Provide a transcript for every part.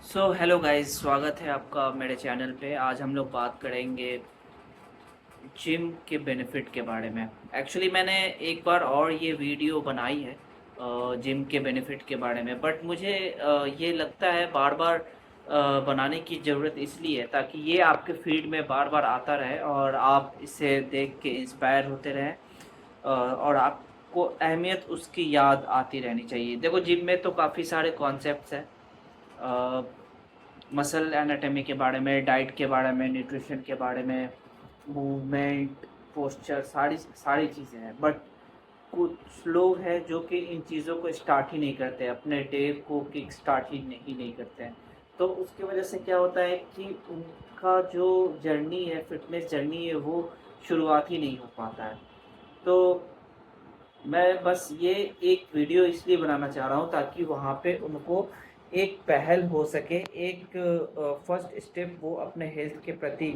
Hello guys, स्वागत है आपका मेरे चैनल पे। आज हम लोग बात करेंगे जिम के बेनिफिट के बारे में। एक्चुअली मैंने एक बार और ये वीडियो बनाई है जिम के बेनिफिट के बारे में, बट मुझे ये लगता है बार बार बनाने की ज़रूरत इसलिए है ताकि ये आपके फीड में बार बार आता रहे और आप इसे देख के इंस्पायर होते रहें। और आपको अहमियत उसकी याद आती रहनी चाहिए। देखो, जिम में तो काफ़ी सारे कॉन्सेप्ट्स हैं, मसल एनाटॉमी के बारे में, डाइट के बारे में, न्यूट्रिशन के बारे में, मूवमेंट, पोस्चर, सारी सारी चीज़ें हैं। बट कुछ लोग हैं जो कि इन चीज़ों को स्टार्ट ही नहीं करते, अपने डे को किक स्टार्ट ही नहीं करते हैं। तो उसकी वजह से क्या होता है कि उनका जो जर्नी है, फिटनेस जर्नी है, वो शुरुआत ही नहीं हो पाता है। तो मैं बस ये एक वीडियो इसलिए बनाना चाह रहा हूँ ताकि वहाँ पे उनको एक पहल हो सके, एक फर्स्ट स्टेप वो अपने हेल्थ के प्रति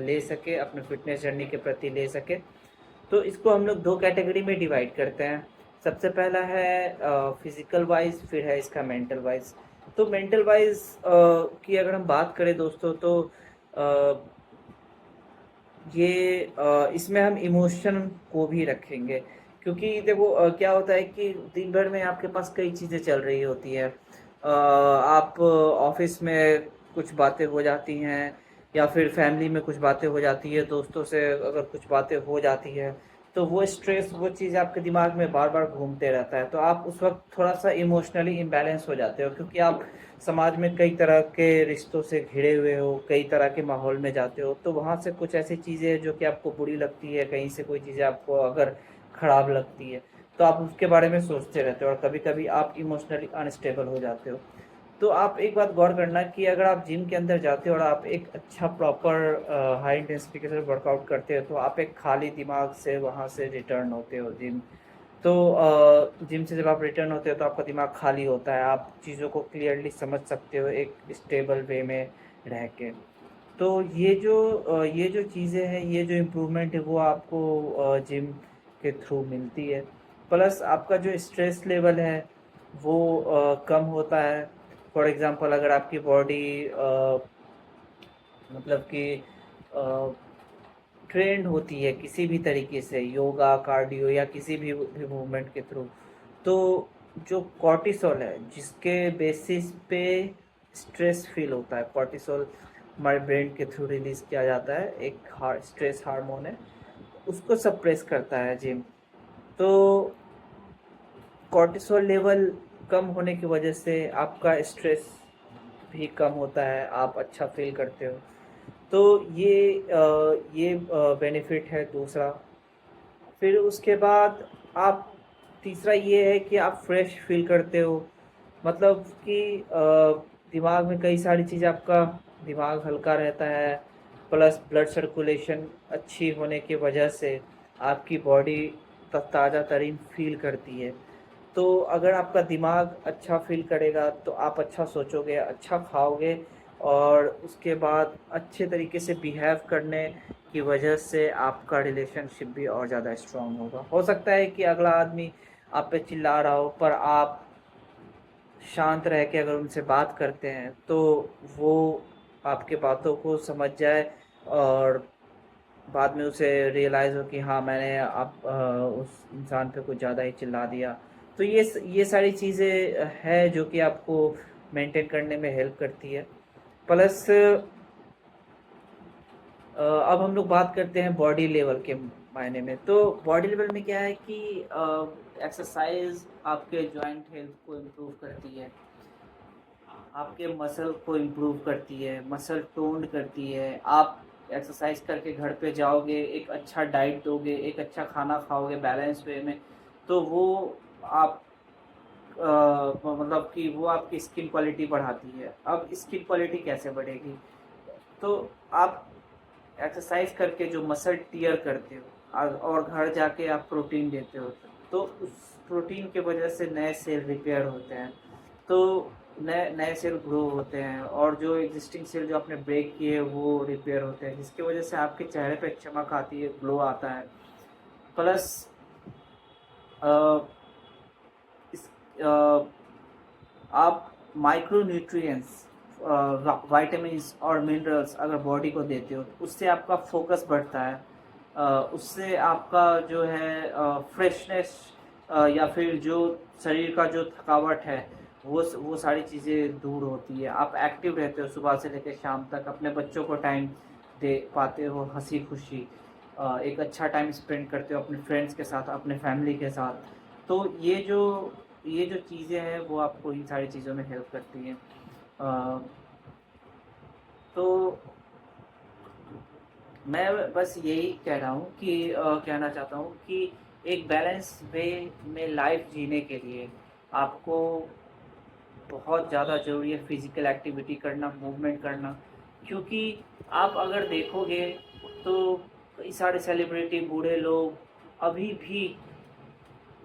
ले सके, अपने फिटनेस जर्नी के प्रति ले सके। तो इसको हम लोग दो कैटेगरी में डिवाइड करते हैं। सबसे पहला है फिजिकल वाइज, फिर है इसका मेंटल वाइज। तो मेंटल वाइज की अगर हम बात करें दोस्तों, तो अ, ये इसमें हम इमोशन को भी रखेंगे, क्योंकि देखो क्या होता है कि दिन भर में आपके पास कई चीज़ें चल रही होती हैं। आप ऑफिस में कुछ बातें हो जाती हैं, या फिर फैमिली में कुछ बातें हो जाती है, दोस्तों से अगर कुछ बातें हो जाती है, तो वो स्ट्रेस, वो चीज़ आपके दिमाग में बार बार घूमते रहता है। तो आप उस वक्त थोड़ा सा इमोशनली इम्बैलेंस हो जाते हो, क्योंकि आप समाज में कई तरह के रिश्तों से घिरे हुए हो, कई तरह के माहौल में जाते हो, तो वहाँ से कुछ ऐसी चीज़ें हैं जो कि आपको बुरी लगती है, कहीं से कोई चीज़ें आपको अगर ख़राब लगती है, तो आप उसके बारे में सोचते रहते हो और कभी-कभी आप इमोशनली अनस्टेबल हो जाते हो। तो आप एक बात गौर करना कि अगर आप जिम के अंदर जाते हो और आप एक अच्छा प्रॉपर हाई इंटेंसिटी के साथ वर्कआउट करते हो, तो आप एक खाली दिमाग से वहाँ से रिटर्न होते हो जिम। तो जिम से जब आप रिटर्न होते हो तो आपका दिमाग खाली होता है, आप चीज़ों को क्लियरली समझ सकते हो एक स्टेबल वे में रह के। तो ये जो चीज़ें हैं, ये जो इम्प्रूवमेंट है, वो आपको जिम के थ्रू मिलती है। प्लस आपका जो स्ट्रेस लेवल है वो कम होता है। फॉर एग्ज़ाम्पल, अगर आपकी बॉडी मतलब कि ट्रेंड होती है किसी भी तरीके से, योगा, कार्डियो या किसी भी मूवमेंट के थ्रू, तो जो कॉर्टिसोल है, जिसके बेसिस पे स्ट्रेस फील होता है, कॉर्टिसोल हमारे ब्रेन के थ्रू रिलीज़ किया जाता है, एक स्ट्रेस हार्मोन है, उसको सप्रेस करता है जिम। तो कॉर्टिसोल लेवल कम होने की वजह से आपका स्ट्रेस भी कम होता है, आप अच्छा फील करते हो। तो ये बेनिफिट है दूसरा। फिर उसके बाद आप तीसरा ये है कि आप फ्रेश फील करते हो, मतलब कि दिमाग में कई सारी चीज़ें, आपका दिमाग हल्का रहता है। प्लस ब्लड सर्कुलेशन अच्छी होने की वजह से आपकी बॉडी ताज़ा तरीन फील करती है। तो अगर आपका दिमाग अच्छा फ़ील करेगा तो आप अच्छा सोचोगे, अच्छा खाओगे, और उसके बाद अच्छे तरीके से बिहेव करने की वजह से आपका रिलेशनशिप भी और ज़्यादा स्ट्रॉन्ग होगा। हो सकता है कि अगला आदमी आप पे चिल्ला रहा हो, पर आप शांत रह के अगर उनसे बात करते हैं तो वो आपके बातों को समझ जाए, और बाद में उसे रियलाइज़ हो कि हाँ, मैंने उस इंसान पे कुछ ज़्यादा ही चिल्ला दिया। तो ये सारी चीज़ें हैं जो कि आपको मेंटेन करने में हेल्प करती है। प्लस अब हम लोग बात करते हैं बॉडी लेवल के मायने में। तो बॉडी लेवल में क्या है कि एक्सरसाइज आपके जॉइंट हेल्थ को इम्प्रूव करती है, आपके मसल को इम्प्रूव करती है, मसल टोन्ड करती है। आप एक्सरसाइज करके घर पे जाओगे, एक अच्छा डाइट दोगे, एक अच्छा खाना खाओगे बैलेंस वे में, तो वो आप मतलब कि वो आपकी स्किन क्वालिटी बढ़ाती है। अब स्किन क्वालिटी कैसे बढ़ेगी? तो आप एक्सरसाइज करके जो मसल टियर करते हो और घर जाके आप प्रोटीन लेते हो, तो उस प्रोटीन की वजह से नए सेल रिपेयर होते हैं, तो नए नए सेल ग्रो होते हैं, और जो एग्जिस्टिंग सेल जो आपने ब्रेक किए वो रिपेयर होते हैं, जिसकी वजह से आपके चेहरे पे चमक आती है, ग्लो आता है। प्लस इस आप माइक्रो न्यूट्रिएंट्स वाइटामिन्स और मिनरल्स अगर बॉडी को देते हो तो उससे आपका फोकस बढ़ता है, उससे आपका जो है फ्रेशनेस या फिर जो शरीर का जो थकावट है वो सारी चीज़ें दूर होती है। आप एक्टिव रहते हो सुबह से लेकर शाम तक, अपने बच्चों को टाइम दे पाते हो, हंसी खुशी एक अच्छा टाइम स्पेंड करते हो अपने फ्रेंड्स के साथ, अपने फैमिली के साथ। तो ये जो चीज़ें हैं वो आपको इन सारी चीज़ों में हेल्प करती हैं। तो मैं बस यही कह रहा हूँ कि कहना चाहता हूँ कि एक बैलेंस वे में लाइफ जीने के लिए आपको बहुत ज़्यादा ज़रूरी है फिज़िकल एक्टिविटी करना, मूवमेंट करना। क्योंकि आप अगर देखोगे तो कई सारे सेलिब्रिटी, बूढ़े लोग अभी भी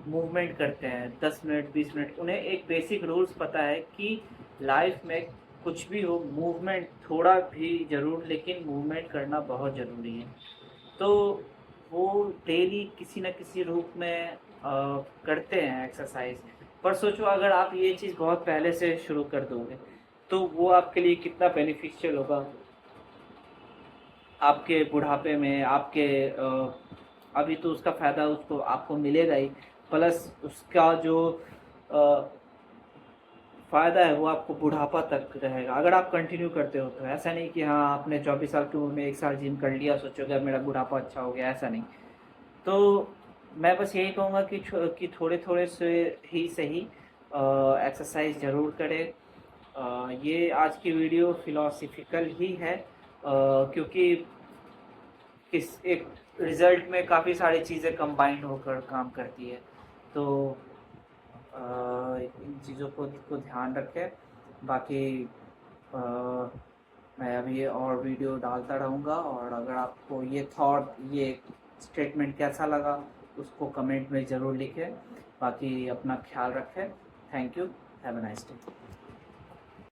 मूवमेंट करते हैं 10 मिनट, 20 मिनट। उन्हें एक बेसिक रूल्स पता है कि लाइफ में कुछ भी हो, मूवमेंट थोड़ा भी ज़रूर, लेकिन मूवमेंट करना बहुत ज़रूरी है। तो वो डेली किसी न किसी रूप में करते हैं एक्सरसाइज। पर सोचो अगर आप ये चीज़ बहुत पहले से शुरू कर दोगे तो वो आपके लिए कितना बेनिफिशियल होगा आपके बुढ़ापे में, आपके अभी तो उसका फ़ायदा उसको आपको मिलेगा ही, प्लस उसका जो फ़ायदा है वो आपको बुढ़ापा तक रहेगा अगर आप कंटिन्यू करते हो तो। ऐसा नहीं कि हाँ आपने 24 साल की उम्र में 1 साल जिम कर लिया सोचोगे अब मेरा बुढ़ापा अच्छा हो गया, ऐसा नहीं। तो मैं बस यही कहूँगा कि थोड़े-थोड़े से ही सही एक्सरसाइज ज़रूर करें। ये आज की वीडियो फ़िलॉसफिकल ही है, क्योंकि किस एक रिज़ल्ट में काफ़ी सारी चीज़ें कंबाइंड होकर काम करती है। तो इन चीज़ों को ध्यान रखें। बाकी अ, मैं अभी और वीडियो डालता रहूँगा, और अगर आपको ये स्टेटमेंट कैसा लगा उसको कमेंट में ज़रूर लिखें। बाकी अपना ख्याल रखें। Thank you. Have a nice day.